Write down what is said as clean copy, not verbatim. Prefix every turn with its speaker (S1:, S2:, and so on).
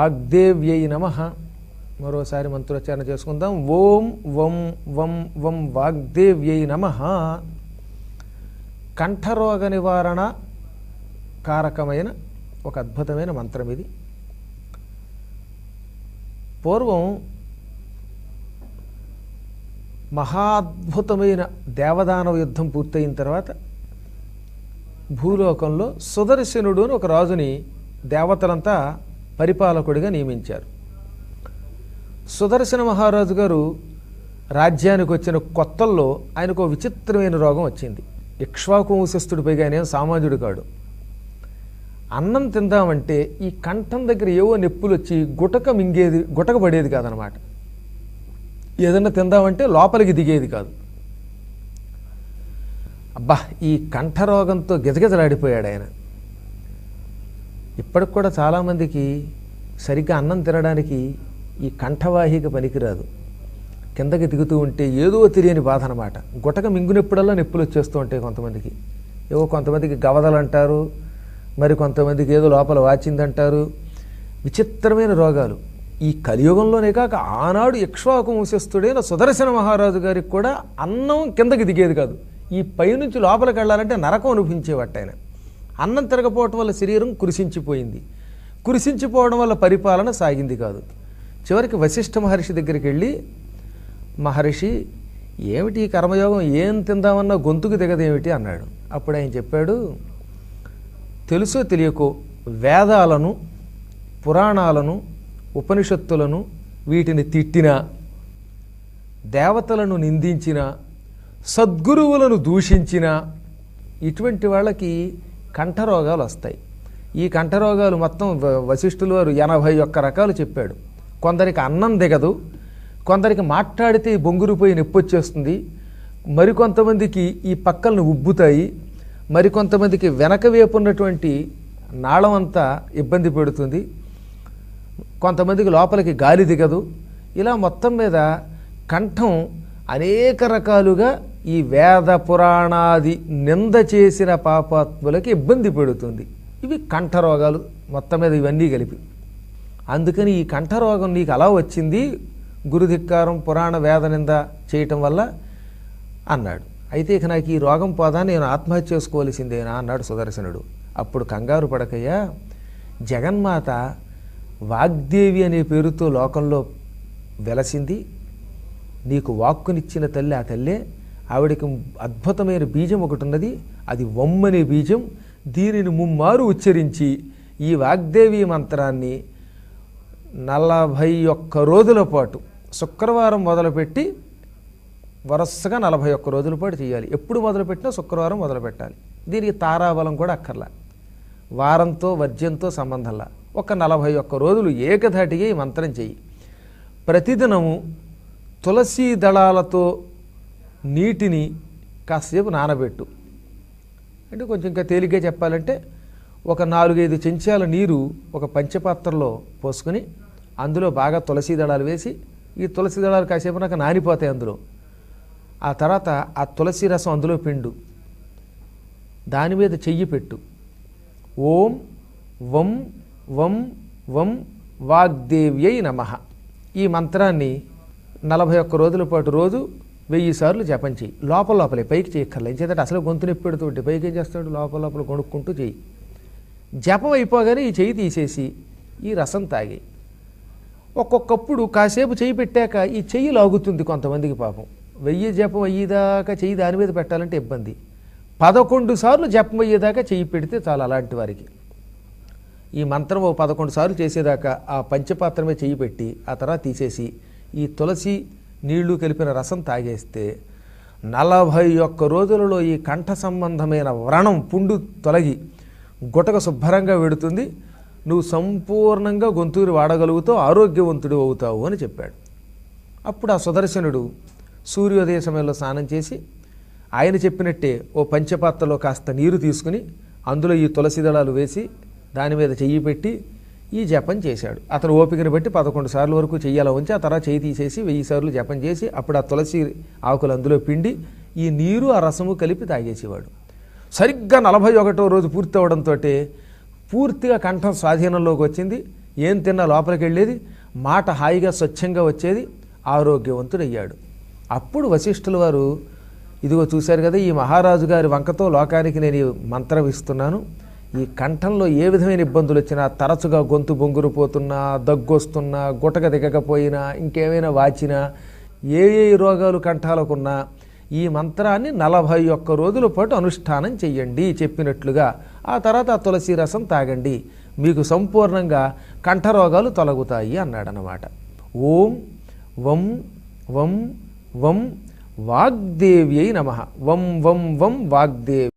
S1: వాగ్దేవ్యై నమః. మరోసారి మంత్రోచ్చారణ చేసుకుందాం. ఓం వం వం వం వాగ్దేవ్యై నమః. కంఠరోగ నివారణ కారకమైన ఒక అద్భుతమైన మంత్రం ఇది. పూర్వం మహాద్భుతమైన దేవదానవ యుద్ధం పూర్తయిన తర్వాత భూలోకంలో సుదర్శనుడు అని ఒక రాజుని దేవతలంతా పరిపాలకుడిగా నియమించారు. సుదర్శన మహారాజు గారు రాజ్యానికి వచ్చిన కొత్తల్లో ఆయనకు విచిత్రమైన రోగం వచ్చింది. ఇక్ష్వాకు వంశస్థుడి పైగా ఆయన సామాన్యుడు కాడు. అన్నం తిందామంటే ఈ కంఠం దగ్గర ఏవో నొప్పులు వచ్చి గుటక పడేది కాదనమాట. ఏదన్నా తిందామంటే లోపలికి దిగేది కాదు. అబ్బా, ఈ కంఠరోగంతో గిజగిజలాడిపోయాడు ఆయన. ఇప్పటికి కూడా చాలామందికి సరిగ్గా అన్నం తినడానికి ఈ కంఠవాహిక పనికిరాదు. కిందకి దిగుతూ ఉంటే ఏదో తెలియని బాధ అనమాట. గుటక మింగునెప్పుడల్లా నొప్పులు వచ్చేస్తూ ఉంటాయి కొంతమందికి. ఏవో కొంతమందికి గవదలు అంటారు, మరి కొంతమందికి ఏదో లోపల వాచిందంటారు. విచిత్రమైన రోగాలు. ఈ కలియుగంలోనే కాక ఆనాడు ఇక్ష్వాకు వంశస్థుడైన సుదర్శన మహారాజు గారికి కూడా అన్నం కిందకి దిగేది కాదు. ఈ పైనుంచి లోపలికి వెళ్ళాలంటే నరకం అనుభవించేవాట ఆయన. అన్నం తిరగపోవటం వల్ల శరీరం కురిసించిపోయింది. కురిసించిపోవడం వల్ల పరిపాలన సాగింది కాదు. చివరికి వశిష్ఠ మహర్షి దగ్గరికి వెళ్ళి, మహర్షి ఏమిటి ఈ కర్మయోగం, ఏం తిందామన్నా గొంతుకు దిగదేమిటి అన్నాడు. అప్పుడు ఆయన చెప్పాడు, తెలుసో తెలియకో వేదాలను, పురాణాలను, ఉపనిషత్తులను వీటిని తిట్టినా, దేవతలను నిందించిన, సద్గురువులను దూషించిన ఇటువంటి వాళ్ళకి కంఠరోగాలు వస్తాయి. ఈ కంఠరోగాలు మొత్తం వశిష్ఠులు వారు 81 రకాలు చెప్పాడు. కొందరికి అన్నం దిగదు, కొందరికి మాట్లాడితే బొంగురుపోయి నొప్పి వచ్చేస్తుంది, మరికొంతమందికి ఈ పక్కలను ఉబ్బుతాయి, మరికొంతమందికి వెనక వైపు ఉన్నటువంటి నాళం అంతా ఇబ్బంది పెడుతుంది, కొంతమందికి లోపలికి గాలి దిగదు. ఇలా మొత్తం మీద కంఠం అనేక రకాలుగా ఈ వేద పురాణాది నింద చేసిన పాపాత్ములకి ఇబ్బంది పెడుతుంది. ఇవి కంఠరోగాలు మొత్తం మీద, ఇవన్నీ కలిపి. అందుకని ఈ కంఠరోగం నీకు అలా వచ్చింది గురుధిక్కారం, పురాణ వేద నింద చేయటం వల్ల అన్నాడు. అయితే ఇక నాకు ఈ రోగం పోదా, నేను ఆత్మహత్య చేసుకోవాల్సిందేనా అన్నాడు సుదర్శనుడు. అప్పుడు కంగారు పడకయ్యా, జగన్మాత వాగ్దేవి అనే పేరుతో లోకంలో వెలసింది. నీకు వాక్కునిచ్చిన తల్లి ఆ తల్లే. ఆవిడికి అద్భుతమైన బీజం ఒకటి ఉన్నది, అది వమ్మనే బీజం. దీనిని ముమ్మారు ఉచ్చరించి ఈ వాగ్దేవి మంత్రాన్ని 41 రోజుల పాటు, శుక్రవారం మొదలుపెట్టి వరుసగా 41 రోజుల పాటు చేయాలి. ఎప్పుడు మొదలుపెట్టినా శుక్రవారం మొదలుపెట్టాలి. దీనికి తారాబలం కూడా అక్కర్లా, వారంతో వర్జ్యంతో సంబంధంలా. ఒక 41 రోజులు ఏకధాటిగా ఈ మంత్రం చెయ్యి. ప్రతిదినము తులసీ దళాలతో నీటిని కాసేపు నానబెట్టు. అంటే కొంచెం ఇంకా తేలిగ్గా చెప్పాలంటే ఒక 4-5 చెంచాల నీరు ఒక పంచపాత్రలో పోసుకొని అందులో బాగా తులసీ దళాలు వేసి, ఈ తులసీ దళాలు కాసేపు నాకు నానిపోతాయి అందులో. ఆ తర్వాత ఆ తులసి రసం అందులో పిండు, దాని మీద చెయ్యి పెట్టు. ఓం వం వం వం వాగ్దేవ్యై నమః. ఈ మంత్రాన్ని 41 రోజుల పాటు రోజు 1000 సార్లు జపం చెయ్యి. లోపలే పైకి చేయక్కర్లే. ఎందుకంటే అసలు గొంతు నొప్పి పెడుతుంటే పైకి ఏం చేస్తాడు, లోపల కొనుక్కుంటూ చెయ్యి. జపం అయిపోగానే ఈ చెయ్యి తీసేసి ఈ రసం తాగి. ఒక్కొక్కప్పుడు కాసేపు చెయ్యి పెట్టాక ఈ చెయ్యి లాగుతుంది కొంతమందికి పాపం. 1000 జపం అయ్యేదాకా చెయ్యి దాని మీద పెట్టాలంటే ఇబ్బంది. 11 సార్లు జపం అయ్యేదాకా చెయ్యి పెడితే చాలు అలాంటి వారికి. ఈ మంత్రం 11 సార్లు చేసేదాకా ఆ పంచపాత్రమే చెయ్యి పెట్టి ఆ తర్వాత తీసేసి ఈ తులసి నీళ్లు కలిపిన రసం తాగేస్తే 41 రోజులలో ఈ కంఠ సంబంధమైన వ్రణం, పుండు తొలగి గుటక శుభ్రంగా వెడుతుంది. నువ్వు సంపూర్ణంగా గొంతుని వాడగలుగుతావు, ఆరోగ్యవంతుడు అవుతావు అని చెప్పాడు. అప్పుడు ఆ సుదర్శనుడు సూర్యోదయ సమయంలో స్నానం చేసి ఆయన చెప్పినట్టే ఓ పంచపాత్రలో కాస్త నీరు తీసుకుని అందులో ఈ తులసి దళాలు వేసి దాని మీద చెయ్యి పెట్టి ఈ జపం చేశాడు. అతను ఓపికను బట్టి 11 సార్లు వరకు చెయ్యాల ఉంచి ఆ తర్వాత చెయ్యి తీసేసి 1000 సార్లు జపం చేసి అప్పుడు ఆ తులసి ఆకులు అందులో పిండి ఈ నీరు ఆ రసము కలిపి తాగేసేవాడు. సరిగ్గా 41వ రోజు పూర్తి అవడంతో పూర్తిగా కంఠం స్వాధీనంలోకి వచ్చింది. ఏం తిన్నా లోపలికి వెళ్ళేది, మాట హాయిగా స్వచ్ఛంగా వచ్చేది, ఆరోగ్యవంతుడయ్యాడు. అప్పుడు వశిష్ఠుల వారు, ఇదిగో చూశారు కదా, ఈ మహారాజు గారి వంకతో లోకానికి నేను ఈ మంత్రం ఇస్తున్నాను. ఈ కంఠంలో ఏ విధమైన ఇబ్బందులు వచ్చినా, తరచుగా గొంతు బొంగురు పోతున్నా, దగ్గొస్తున్నా, గుటక దిగకపోయినా, ఇంకేమైనా వాచినా, ఏ ఏ రోగాలు కంఠాలకున్నా ఈ మంత్రాన్ని 41 రోజుల పాటు అనుష్ఠానం చెయ్యండి చెప్పినట్లుగా. ఆ తర్వాత ఆ తులసి రసం తాగండి, మీకు సంపూర్ణంగా కంఠరోగాలు తొలగుతాయి అన్నాడనమాట. ఓం వం వం వం వాగ్దేవ్యై నమః. వం వం వం వాగ్దేవి.